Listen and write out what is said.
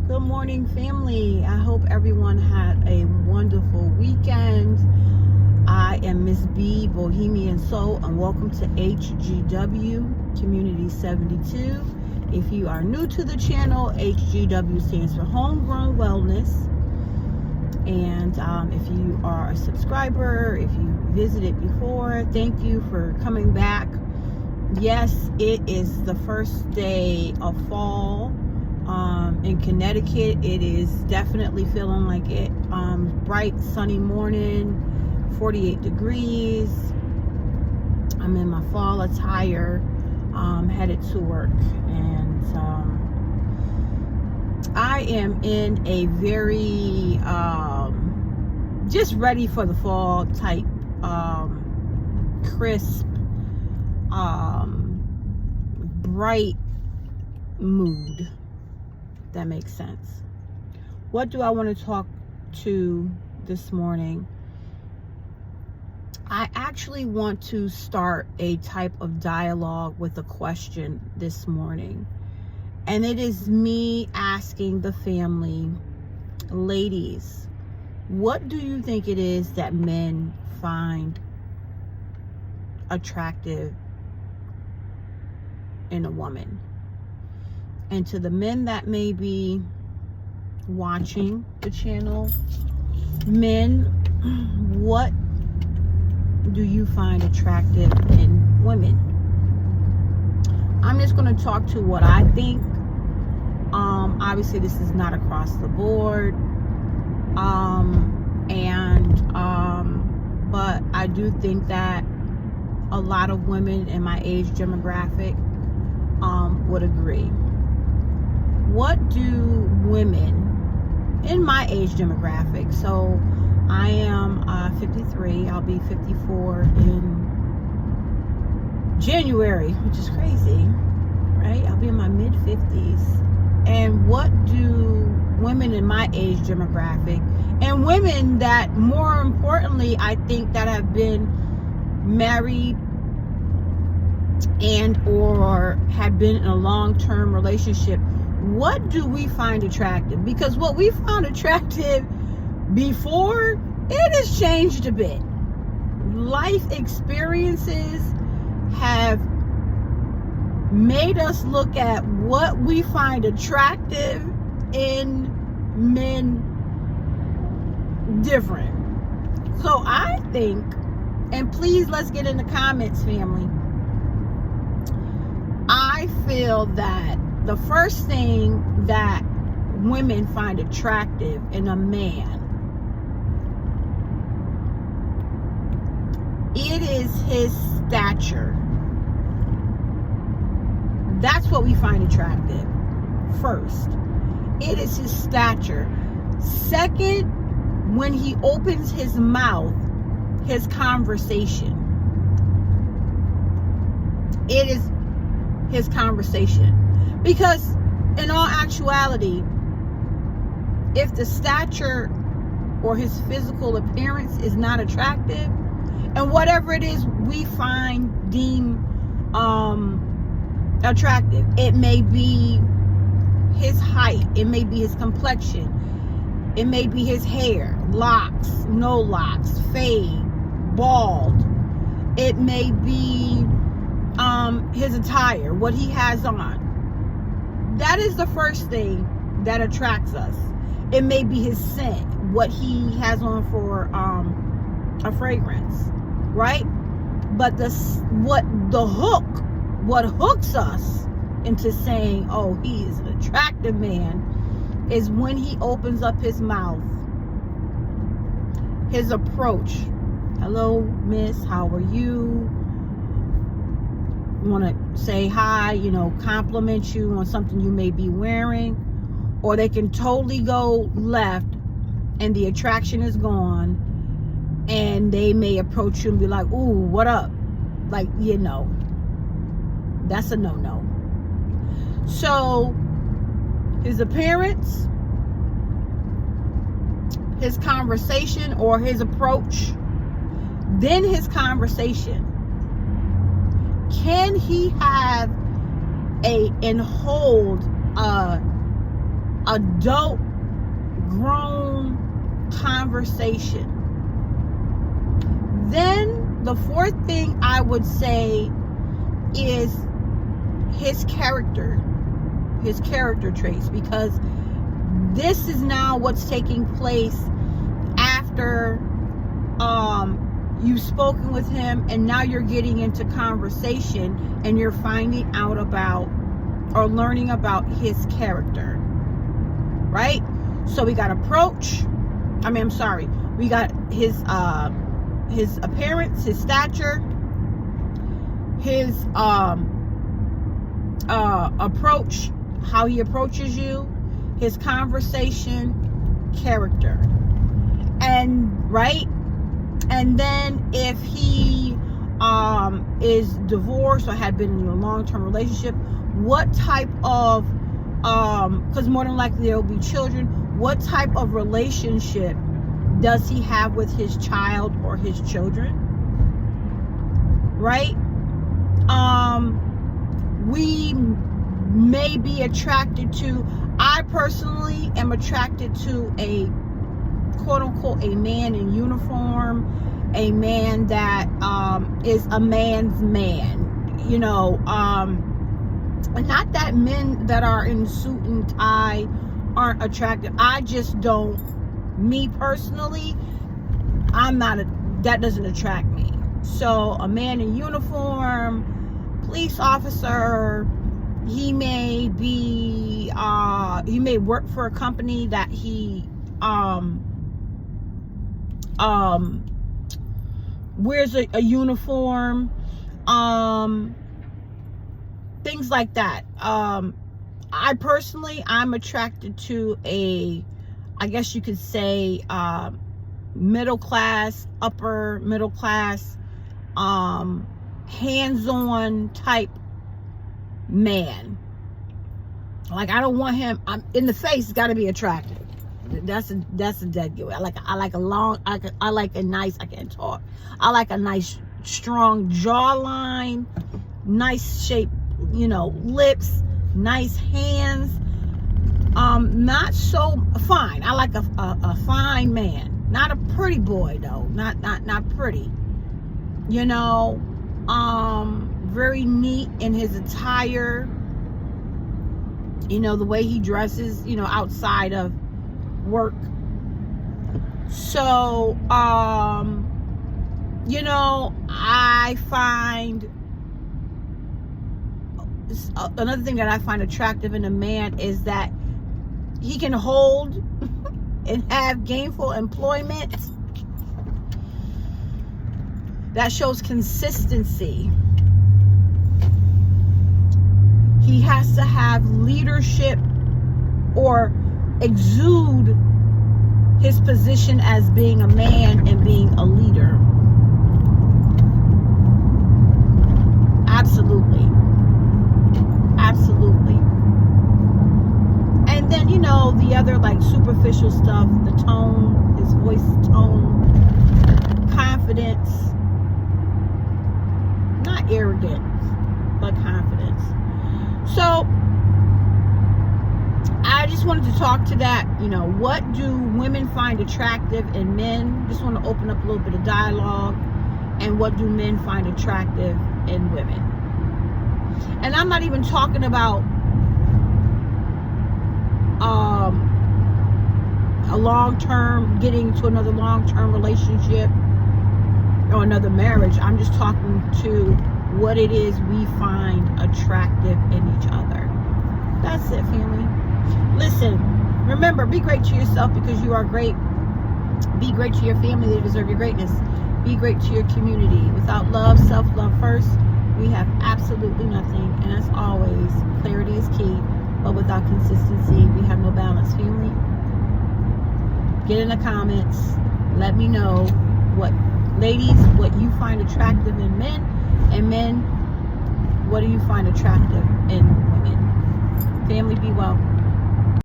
Good morning, family. I hope everyone had a wonderful weekend. I am Miss B, Bohemian Soul, and welcome to HGW Community 72. If you are new to the channel, HGW stands for Homegrown Wellness. And if you are a subscriber, if you visited before, thank you for coming back. Yes, it is the first day of fall. In Connecticut, it is definitely feeling like it. Bright, sunny morning, 48 degrees. I'm in my fall attire, headed to work, and I am in a very just ready for the fall type, crisp, bright mood. That makes sense. What do I want to talk to this morning? I actually want to start a type of dialogue with a question this morning. And it is me asking the family, ladies, what do you think it is that men find attractive in a woman? And to the men that may be watching the channel, men, what do you find attractive in women? I'm just going to talk to what I think. Obviously, this is not across the board. But I do think that a lot of women in my age demographic would agree. What do women in my age demographic, so I am 53, I'll be 54 in January, which is crazy, right? I'll be in my mid-50s. And what do women in my age demographic, and women that, more importantly, I think that have been married and or have been in a long-term relationship, what do we find attractive? Because what we found attractive before, it has changed a bit. Life experiences have made us look at what we find attractive in men different. So I think, and please let's get in the comments, family, I feel that the first thing that women find attractive in a man, it is his stature. That's what we find attractive first. It is his stature. Second, when he opens his mouth, his conversation. It is his conversation. Because in all actuality, if the stature or his physical appearance is not attractive, and whatever it is we deem attractive, it may be his height, it may be his complexion, it may be his hair, locks, no locks, fade, bald, it may be his attire, what he has on. That is the first thing that attracts us. It may be his scent, what he has on for a fragrance, right? But what hooks us into saying, oh, he is an attractive man, is when he opens up his mouth, his approach. Hello, miss, how are you? Want to say hi, compliment you on something you may be wearing, or they can totally go left and the attraction is gone, and they may approach you and be like, ooh, what up? Like, that's a no-no. So his appearance, his conversation or his approach, then his conversation. Can he have and hold a adult, grown conversation. Then the fourth thing I would say is his character traits, because this is now what's taking place after you've spoken with him, and now you're getting into conversation and you're finding out about or learning about his character, right? So we got approach. We got his appearance, his stature, his approach, how he approaches you, his conversation, character. And right? And then if he is divorced or had been in a long-term relationship, what type of because more than likely there will be children, what type of relationship does he have with his child or his children? Right? We may be attracted to, I personally am attracted to a quote unquote a man in uniform, a man that is a man's man, and not that men that are in suit and tie aren't attractive. I just don't, me personally, that doesn't attract me. So a man in uniform, police officer, he may work for a company that he wears a uniform, things like that. I personally, I'm attracted to I guess you could say, middle class, upper middle class, hands-on type man. Like, I don't want him, in the face, it's got to be attractive. That's a dead giveaway. I like a nice, I can't talk. I like a nice strong jawline, nice shape, lips, nice hands. Not so fine. I like a fine man, not a pretty boy though. Not pretty. Very neat in his attire. The way he dresses, outside of work. So, I find another thing that I find attractive in a man is that he can hold and have gainful employment that shows consistency. He has to have leadership or exude his position as being a man and being a leader. Absolutely. And then, the other like superficial stuff, the tone, his voice tone, confidence, not arrogant, but confidence. So I just wanted to talk to that. What do women find attractive in men? Just want to open up a little bit of dialogue. And what do men find attractive in women? And I'm not even talking about a long-term, getting to another long-term relationship or another marriage. I'm just talking to what it is we find attractive in each other. That's it, family. Listen, remember, be great to yourself because you are great. Be great to your family. They deserve your greatness. Be great to your community. Without love, self-love first, we have absolutely nothing. And as always, clarity is key. But without consistency, we have no balance. Family, get in the comments. Let me know what you find attractive in men. And men, what do you find attractive in women? Family, be well.